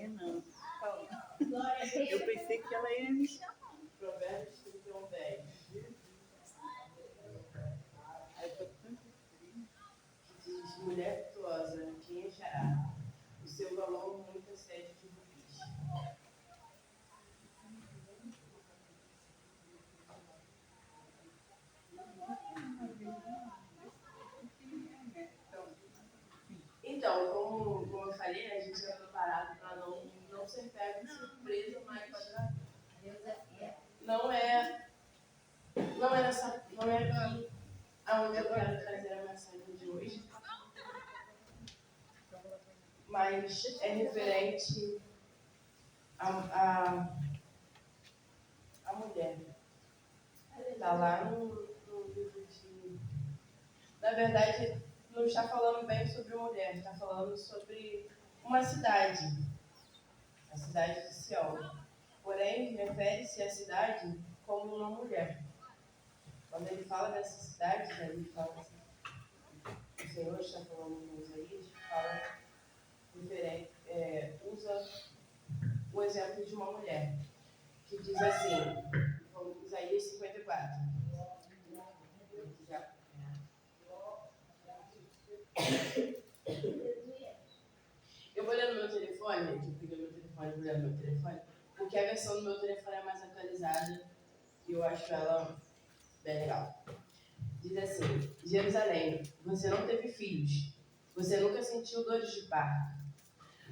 não. Eu pensei que ela ia me chamar. Provérbios 31:10. Aí eu tô tanto frio. Que diz: mulher virtuosa, quem achará? O seu valor muito excede de rubis. Então, como eu falei, a gente é preparado para não ser pego de surpresa, mas não é aqui aonde eu quero trazer a mensagem de hoje, mas é referente a mulher. Está lá no livro de... Na verdade, não está falando bem sobre mulher, está falando sobre uma cidade, a cidade de Sião. Porém, refere-se à cidade como uma mulher. Quando ele fala dessa cidade, né, ele fala assim, o Senhor está falando em Isaías, fala usa o exemplo de uma mulher, que diz assim, Isaías 54. Eu vou ler no meu telefone, eu peguei meu telefone, vou ler no meu telefone, porque a versão do meu telefone é mais atualizada e eu acho ela bem legal. Diz assim: Jerusalém, você não teve filhos, você nunca sentiu dores de parto,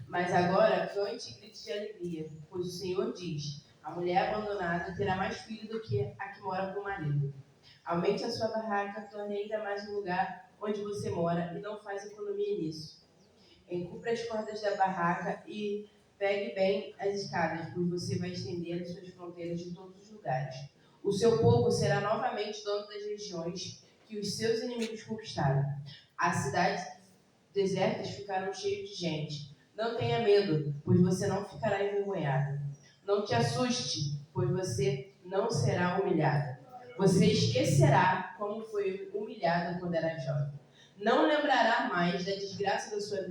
mas agora cante e grite de alegria, pois o Senhor diz: a mulher abandonada terá mais filhos do que a que mora com o marido. Aumente a sua barraca, torne ainda mais um lugar onde você mora e não faz economia nisso. Encubra as cordas da barraca e pegue bem as escadas, pois você vai estender as suas fronteiras de todos os lugares. O seu povo será novamente dono das regiões que os seus inimigos conquistaram. As cidades desertas ficarão cheias de gente. Não tenha medo, pois você não ficará envergonhado. Não te assuste, pois você não será humilhado. Você esquecerá como foi humilhada quando era jovem. Não lembrará mais da desgraça da sua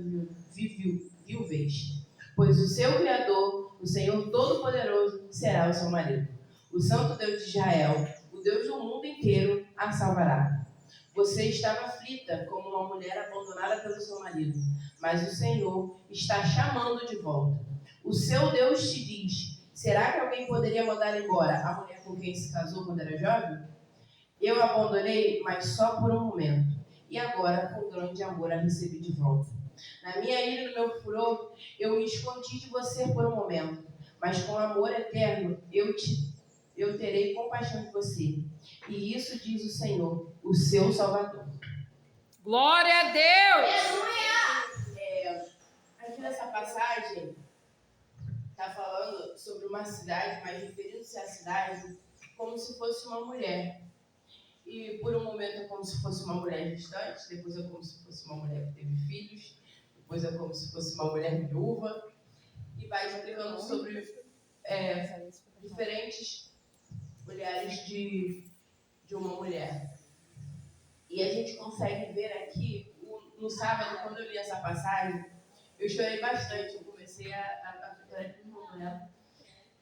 viuvez, pois o seu Criador, o Senhor Todo-Poderoso, será o seu marido. O Santo Deus de Israel, o Deus do mundo inteiro, a salvará. Você estava aflita como uma mulher abandonada pelo seu marido, mas o Senhor está chamando de volta. O seu Deus te diz: será que alguém poderia mandar embora a mulher com quem se casou quando era jovem? Eu a abandonei, mas só por um momento. E agora, com grande amor, a recebi de volta. Na minha ira e no meu furor, eu me escondi de você por um momento. Mas com amor eterno, eu terei compaixão de você. E isso diz o Senhor, o seu Salvador. Glória a Deus! Aqui nessa passagem, está falando sobre uma cidade, mas referindo-se à cidade como se fosse uma mulher. E por um momento é como se fosse uma mulher gestante, depois é como se fosse uma mulher que teve filhos, depois é como se fosse uma mulher viúva, e vai explicando sobre diferentes olhares de uma mulher. E a gente consegue ver aqui, no sábado, quando eu li essa passagem, eu chorei bastante, eu comecei a chorar de novo nela.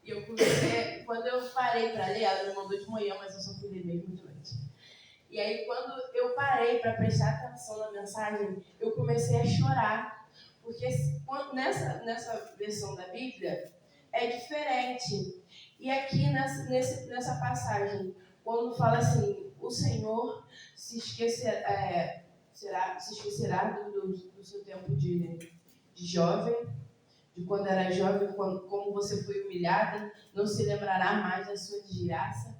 E eu comecei, quando eu parei para ler, ela me mandou de manhã, mas eu só fui ler mesmo de noite. E aí, quando eu parei para prestar atenção na mensagem, eu comecei a chorar. Porque nessa versão da Bíblia é diferente. E aqui nessa passagem, quando fala assim, o Senhor se esquecerá do seu tempo de jovem, de quando era jovem, como você foi humilhada, não se lembrará mais da sua desgraça.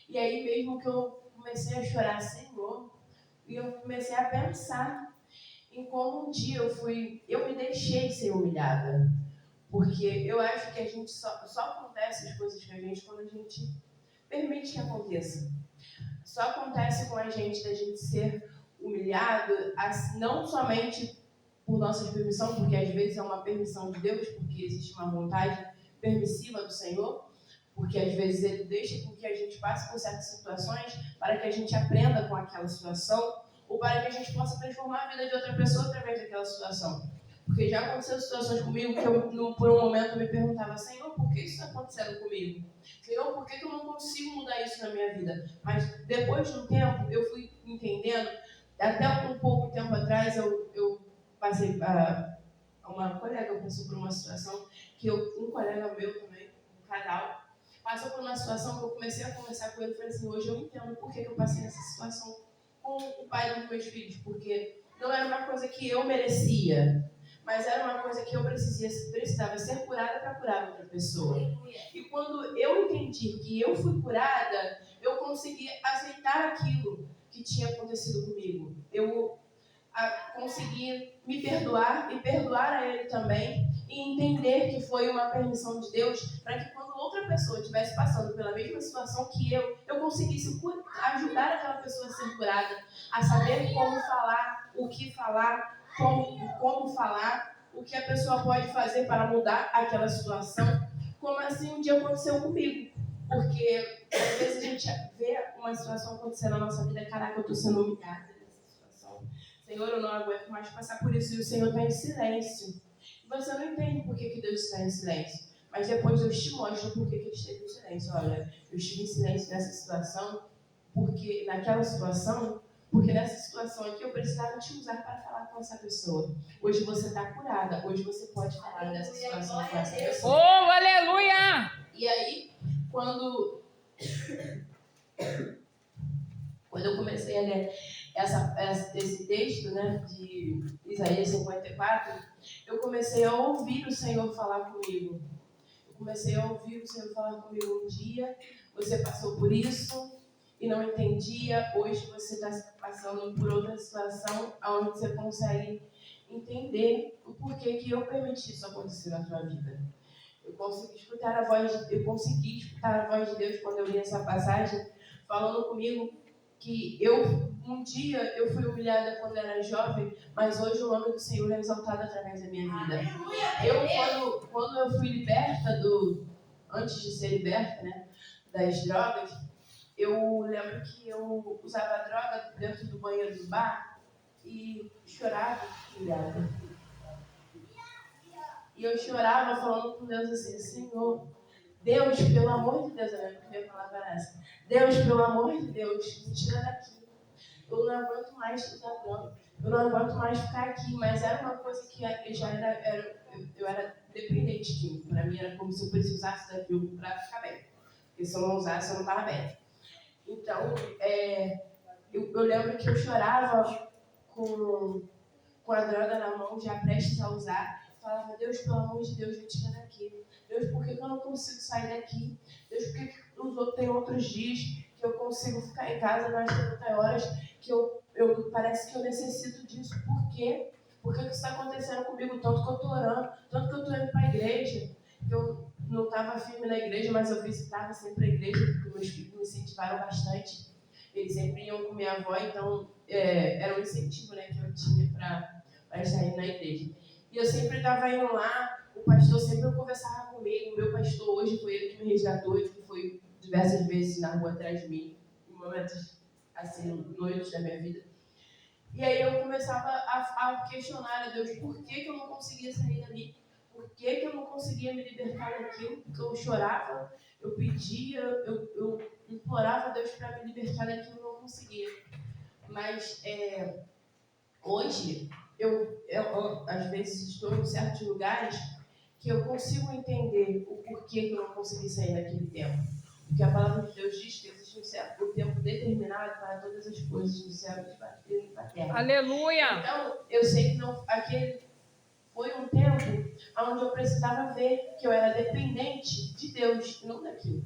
E aí mesmo que eu comecei a chorar, Senhor, e eu comecei a pensar em como um dia eu me deixei ser humilhada. Porque eu acho que a gente só acontece as coisas com a gente quando a gente permite que aconteça. Só acontece com a gente da gente ser humilhado, não somente por nossa permissão, porque às vezes é uma permissão de Deus, porque existe uma vontade permissiva do Senhor, porque às vezes Ele deixa com que a gente passe por certas situações para que a gente aprenda com aquela situação, ou para que a gente possa transformar a vida de outra pessoa através daquela situação. Porque já aconteceu situações comigo que eu, por um momento, me perguntava: Senhor, por que isso está acontecendo comigo? Senhor, por que eu não consigo mudar isso na minha vida? Mas depois de um tempo, eu fui entendendo. Até um pouco tempo atrás, eu passei uma colega passou por uma situação que um colega meu também, um casal, passou por uma situação que eu comecei a conversar com ele e falei assim: hoje eu entendo por que eu passei nessa situação com o pai dos meus filhos, porque não era uma coisa que eu merecia, mas era uma coisa que eu precisava ser curada para curar outra pessoa. E quando eu entendi que eu fui curada, eu consegui aceitar aquilo que tinha acontecido comigo. Eu consegui me perdoar e perdoar a ele também, e entender que foi uma permissão de Deus para que quando outra pessoa estivesse passando pela mesma situação que eu conseguisse ajudar aquela pessoa a ser curada, a saber como falar, o que falar, como falar, o que a pessoa pode fazer para mudar aquela situação, como assim um dia aconteceu comigo. Porque às vezes a gente vê uma situação acontecendo na nossa vida: caraca, eu estou sendo humilhada nessa situação. Senhor, eu não aguento mais passar por isso. E o Senhor está em silêncio. E você não entende por que Deus está em silêncio. Mas depois Deus te mostra por que Ele esteve em silêncio. Olha, eu estive em silêncio nessa situação, porque nessa situação aqui eu precisava te usar para falar com essa pessoa. Hoje você está curada. Hoje você pode falar dessa situação com essa pessoa. Oh, aleluia! E aí, quando eu comecei a ler esse texto, né, de Isaías 54, eu comecei a ouvir o Senhor falar comigo. Eu comecei a ouvir o Senhor falar comigo: um dia você passou por isso e não entendia, hoje você está passando por outra situação onde você consegue entender o porquê que eu permiti isso acontecer na sua vida. Eu consegui escutar a voz de Deus quando eu li essa passagem, falando comigo que um dia eu fui humilhada quando era jovem, mas hoje o nome do Senhor é exaltado através da minha vida. Quando eu fui liberta antes de ser liberta, né, das drogas, eu lembro que eu usava droga dentro do banheiro do bar e chorava humilhada. E eu chorava falando com Deus assim: Senhor, Deus, pelo amor de Deus, a minha palavra era essa: Deus, pelo amor de Deus, me tira daqui. Eu não aguento mais usar droga. Eu não aguento mais ficar aqui. Mas era uma coisa que eu era dependente químico. Para mim era como se eu precisasse daquilo para ficar bem. Porque se eu não usasse, eu não estava bem. Então, eu lembro que eu chorava com a droga na mão, já prestes a usar. Falava: Deus, pelo amor de Deus, me tira daqui. Deus, por que eu não consigo sair daqui? Deus, por que os outros têm outros dias que eu consigo ficar em casa nas 30 horas, que parece que eu necessito disso? Por quê? Por que isso está acontecendo comigo? Tanto que eu estou orando, tanto que eu estou indo para a igreja. Eu não estava firme na igreja, mas eu visitava sempre a igreja, porque meus filhos me incentivaram bastante. Eles sempre iam com minha avó, então era um incentivo, né, que eu tinha para estar indo na igreja. E eu sempre estava indo lá, o pastor sempre conversava comigo. O meu pastor hoje foi ele que me resgatou, ele que foi diversas vezes na rua atrás de mim, em momentos assim, noites da minha vida. E aí eu começava a questionar a Deus: por que eu não conseguia sair dali? Por que eu não conseguia me libertar daquilo? Porque eu chorava, eu pedia, eu implorava a Deus para me libertar daquilo, eu não conseguia. Mas hoje, eu às vezes estou em certos lugares que eu consigo entender o porquê que eu não consegui sair daquele tempo. Porque a palavra de Deus diz que existe um tempo determinado para todas as coisas no céu e na terra. Aleluia! Então, eu sei que aquele foi um tempo onde eu precisava ver que eu era dependente de Deus, não daquilo.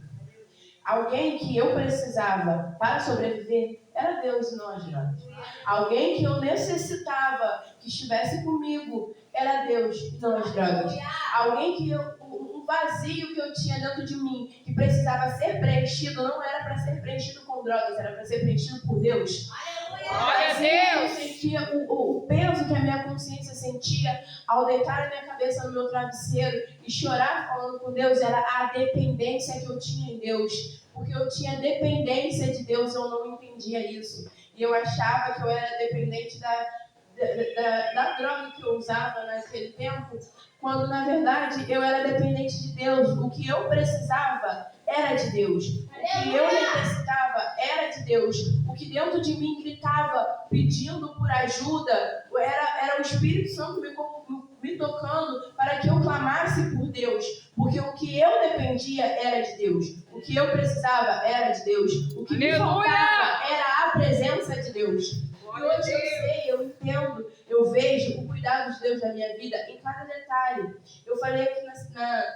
Alguém que eu precisava para sobreviver era Deus e não as drogas. Alguém que eu necessitava que estivesse comigo era Deus e não as drogas. Alguém que um vazio que eu tinha dentro de mim, que precisava ser preenchido, não era para ser preenchido com drogas, era para ser preenchido por Deus. Glória a Deus! Eu sentia o peso que a minha consciência sentia ao deitar a minha cabeça no meu travesseiro e chorar falando com Deus, era a dependência que eu tinha em Deus. Porque eu tinha dependência de Deus, eu não entendia isso. E eu achava que eu era dependente da droga que eu usava naquele tempo, quando na verdade eu era dependente de Deus. O que eu precisava era de Deus. O que eu necessitava era de Deus. O que dentro de mim gritava pedindo por ajuda era o Espírito Santo me tocando para que eu clamasse por Deus. Porque o que eu dependia era de Deus. O que eu precisava era de Deus. O que me faltava era a presença de Deus. E hoje eu sei, eu entendo, eu vejo o cuidado de Deus na minha vida em cada detalhe. Eu falei aqui na semana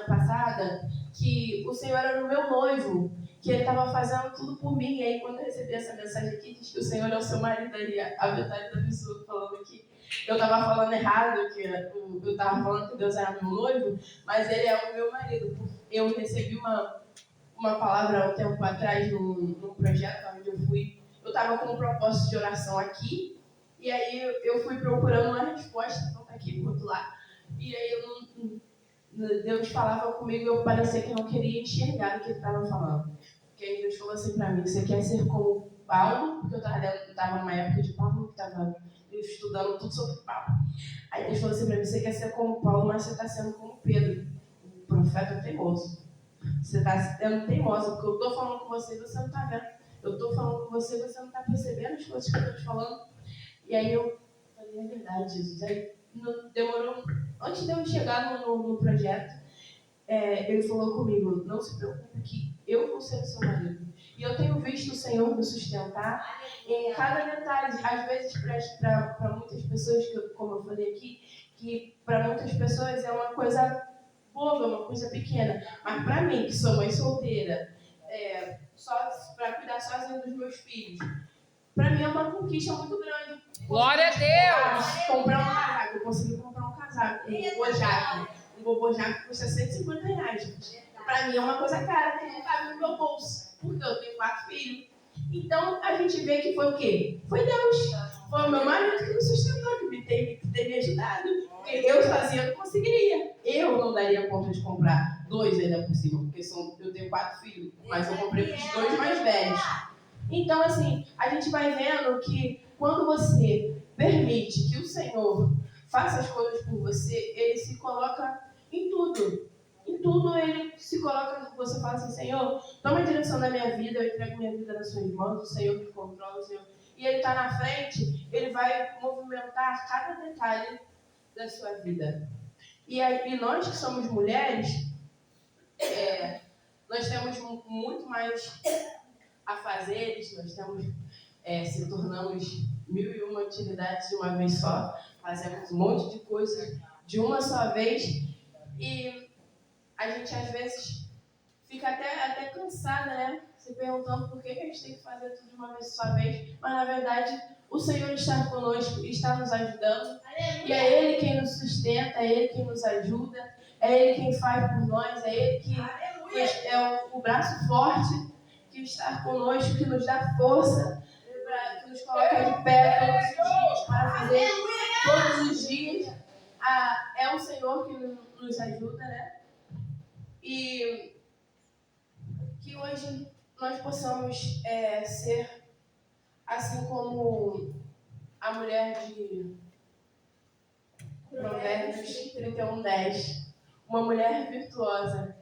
passada que o Senhor era o meu noivo, que Ele estava fazendo tudo por mim. E aí quando eu recebi essa mensagem aqui, diz que o Senhor é o seu marido ali, a Vitória da pessoa falando aqui. Eu estava falando errado, que eu estava falando que Deus era meu noivo, mas Ele é o meu marido. Eu recebi uma palavra há um tempo atrás num projeto onde eu fui. Eu estava com um propósito de oração aqui, e aí eu fui procurando uma resposta, então tá aqui por outro lado. E aí Deus falava comigo e eu parecia que não queria enxergar o que Ele estava falando. Porque aí Deus falou assim para mim: você quer ser como Paulo? Porque eu estava numa época de Paulo, que estava estudando tudo sobre Paulo. Aí Deus falou assim para mim: você quer ser como Paulo, mas você está sendo como Pedro, o profeta teimoso. Você está sendo teimoso, porque eu estou falando com você e você não está vendo. Eu estou falando com você e você não está percebendo as coisas que eu estou te falando. E aí eu falei: é verdade, Jesus. Aí demorou, antes de eu chegar no projeto, ele falou comigo: não se preocupe que eu vou ser o seu marido. E eu tenho visto o Senhor me sustentar em cada detalhe. Às vezes para muitas pessoas, como eu falei aqui, que para muitas pessoas é uma coisa boba, uma coisa pequena. Mas para mim, que sou mãe solteira, só para cuidar sozinha dos meus filhos, para mim é uma conquista muito grande. Glória a Deus! Comprar um casaco. Eu consegui comprar um casaco, um bobojaco custa R$150. Para mim é uma coisa cara que não cabe no meu bolso, porque eu tenho 4 filhos. Então a gente vê que foi o quê? Foi Deus. Foi o meu marido que me sustentou, que teve me ajudado. Porque eu sozinha não conseguiria. Eu não daria conta de comprar 2 ainda por cima, porque eu tenho 4 filhos, mas eu comprei os 2 mais velhos. Então, assim, a gente vai vendo que quando você permite que o Senhor faça as coisas por você, Ele se coloca em tudo. Em tudo Ele se coloca, você fala assim: Senhor, toma a direção da minha vida, eu entrego minha vida nas suas mãos, o Senhor que controla, o Senhor. E Ele está na frente, Ele vai movimentar cada detalhe da sua vida. E nós que somos mulheres, nós temos muito mais afazeres, nós se tornamos 1001 atividades de uma vez só, fazemos um monte de coisas de uma só vez, e a gente às vezes fica até cansada, né? Se perguntando por que a gente tem que fazer tudo de uma só vez, mas na verdade o Senhor está conosco, está nos ajudando, e é Ele quem nos sustenta, é Ele quem nos ajuda, é Ele quem faz por nós, é Ele que é o braço forte que está conosco, que nos dá força, que nos coloca de pé todos os dias, para fazer todos os dias. É o Senhor que nos ajuda, né? E que hoje nós possamos ser assim como a mulher de Provérbios 31:10, uma mulher virtuosa.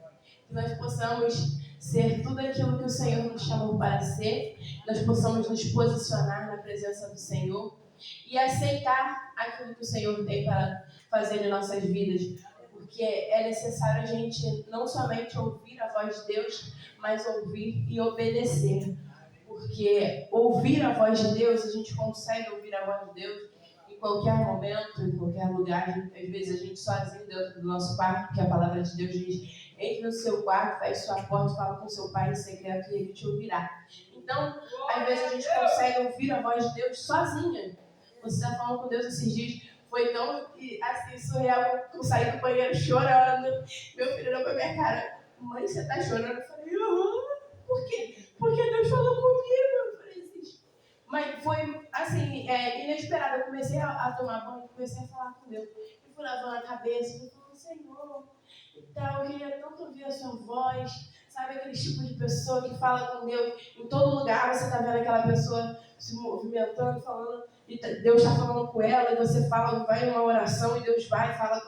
Que nós possamos ser tudo aquilo que o Senhor nos chamou para ser, nós possamos nos posicionar na presença do Senhor e aceitar aquilo que o Senhor tem para fazer em nossas vidas, porque é necessário a gente não somente ouvir a voz de Deus, mas ouvir e obedecer, porque ouvir a voz de Deus, a gente consegue ouvir a voz de Deus em qualquer momento, em qualquer lugar. Às vezes a gente sozinho dentro do nosso quarto, porque a palavra de Deus diz: entre no seu quarto, feche sua porta, fala com seu pai em secreto e ele te ouvirá. Então, às vezes a gente consegue ouvir a voz de Deus sozinha. Você está falando com Deus esses dias, foi tão assim, surreal, eu saí do banheiro chorando. Meu filho olhou pra minha cara: mãe, você está chorando? Eu falei: por quê? Porque Deus falou comigo. Eu falei assim, mas foi assim, inesperado. Eu comecei a tomar banho, comecei a falar com Deus. Eu fui lavando a cabeça, eu falei: Senhor, então, eu queria tanto ouvir a sua voz, sabe, aquele tipo de pessoa que fala com Deus em todo lugar. Você está vendo aquela pessoa se movimentando, falando, e Deus está falando com ela, e você fala, vai em uma oração, e Deus vai e fala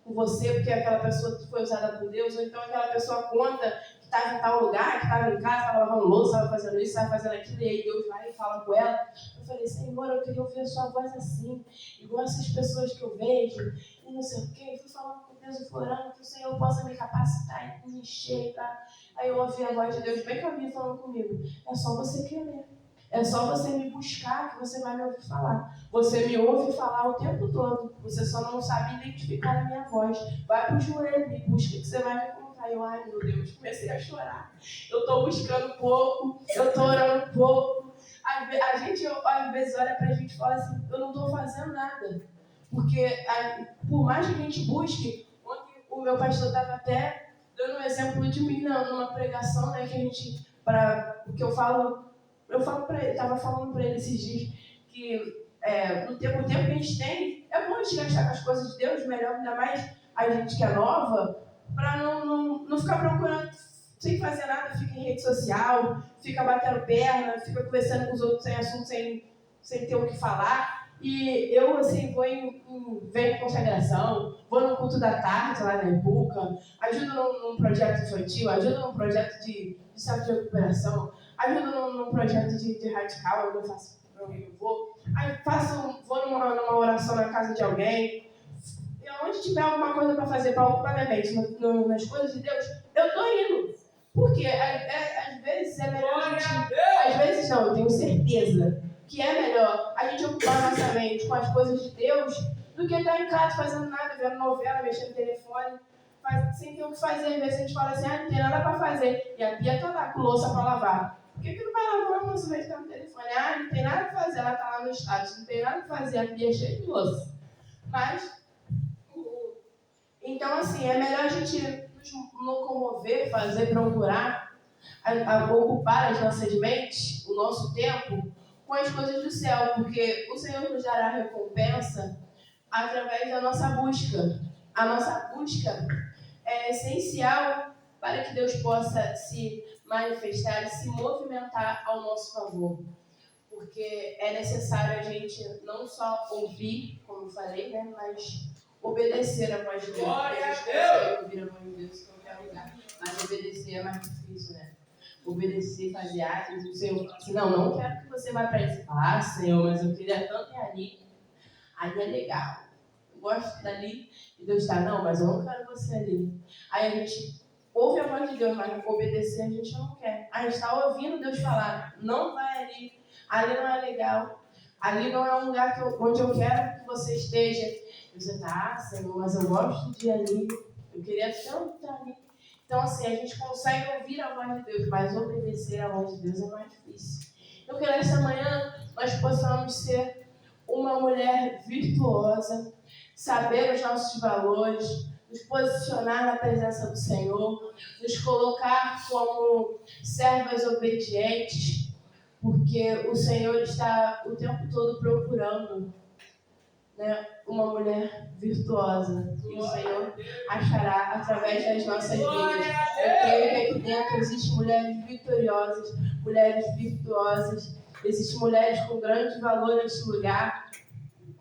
com você, porque aquela pessoa foi usada por Deus, ou então aquela pessoa conta que estava em tal lugar, que estava em casa, estava lavando louça, estava fazendo isso, estava fazendo aquilo, e aí Deus vai e fala com ela. Eu falei, Senhor, eu queria ouvir a sua voz assim, igual essas pessoas que eu vejo, e não sei o quê. Eu fui falando com Deus e orando que o Senhor possa me capacitar e me encher, tá? Aí eu ouvi a voz de Deus bem calminha falando comigo, é só você querer. É só você me buscar que você vai me ouvir falar. Você me ouve falar o tempo todo. Você só não sabe identificar a minha voz. Vai pro joelho, me busca que você vai me encontrar. Eu, ai meu Deus, comecei a chorar. Eu estou buscando pouco, eu estou orando pouco. A gente, às vezes, olha pra gente e fala assim, eu não estou fazendo nada. Porque, por mais que a gente busque, ontem o meu pastor estava até dando um exemplo de mim numa pregação, né, que a gente, porque eu falo para ele, estava falando para ele esses dias que o tempo que a gente tem, é bom a gente gastar com as coisas de Deus, melhor, ainda mais a gente que é nova, para não ficar procurando sem fazer nada, fica em rede social, fica batendo perna, fica conversando com os outros sem assunto, sem ter o que falar. E eu, assim, venho em consagração, vou no culto da tarde lá na Epuca, ajudo num projeto infantil, ajudo num projeto de centro de recuperação, ajudo num projeto de radical, eu não faço para alguém, eu vou. Aí vou numa oração na casa de alguém. E onde tiver alguma coisa para fazer, para ocupar minha mente nas coisas de Deus, eu estou indo. Porque às vezes é melhor a gente... Às vezes não, eu tenho certeza que é melhor a gente ocupar nossa mente com as coisas de Deus do que estar em casa fazendo nada, vendo novela, mexendo no telefone, sem ter o que fazer. Às vezes a gente fala assim, não tem nada para fazer. E a Pia está lá com louça para lavar. Por que não vai lavar uma louça vai ficar no telefone? Não tem nada para fazer, ela está lá no status, não tem nada para fazer, a Pia é cheia de louça. Mas, então assim, é melhor a gente nos locomover, procurar, ocupar as nossas mentes, o nosso tempo, com as coisas do céu, porque o Senhor nos dará recompensa através da nossa busca. A nossa busca é essencial para que Deus possa se manifestar e se movimentar ao nosso favor. Porque é necessário a gente não só ouvir, como eu falei, né, mas obedecer a voz de Deus. Glória a gente consegue ouvir a voz de Deus em qualquer lugar, mas obedecer é mais difícil, né? Obedecer, fazer atos, o Senhor fala assim, não quero que você vá para isso. Senhor, mas eu queria tanto ir ali. Ali é legal. Eu gosto dali. E Deus está, não, mas eu não quero você ali. Aí a gente ouve a voz de Deus, mas obedecer a gente não quer. A gente está ouvindo Deus falar, não vai ali. Ali não é legal. Ali não é um lugar onde eu quero que você esteja. E você está, Senhor, mas eu gosto de ir ali. Eu queria tanto estar ali. Então, assim, a gente consegue ouvir a voz de Deus, mas obedecer a voz de Deus é mais difícil. Eu quero essa manhã nós possamos ser uma mulher virtuosa, saber os nossos valores, nos posicionar na presença do Senhor, nos colocar como servas obedientes, porque o Senhor está o tempo todo procurando, né, uma mulher virtuosa, e o Senhor achará através das nossas vidas. Eu creio que aqui dentro existem mulheres vitoriosas, mulheres virtuosas, existem mulheres com grande valor neste lugar,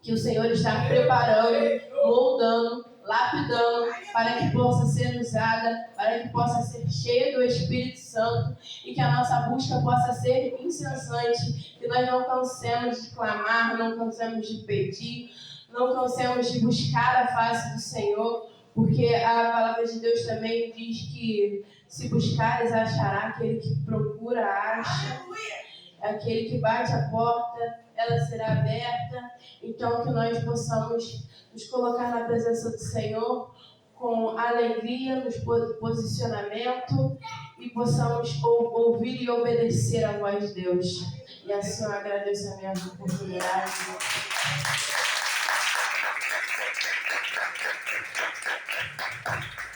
que o Senhor está preparando, moldando, lapidando, para que possa ser usada, para que possa ser cheia do Espírito Santo e que a nossa busca possa ser incessante, que nós não cansemos de clamar, não cansemos de pedir, não cansemos de buscar a face do Senhor, porque a palavra de Deus também diz que se buscares, achará, aquele que procura, acha, aquele que bate a porta, ela será aberta. Então, que nós possamos nos colocar na presença do Senhor com alegria, nos posicionamento e possamos ouvir e obedecer a voz de Deus. E assim eu agradeço a minha oportunidade.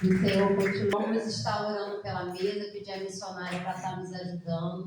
E, Senhor, continuamos estar orando pela mesa, pedir a missionária para estar nos ajudando.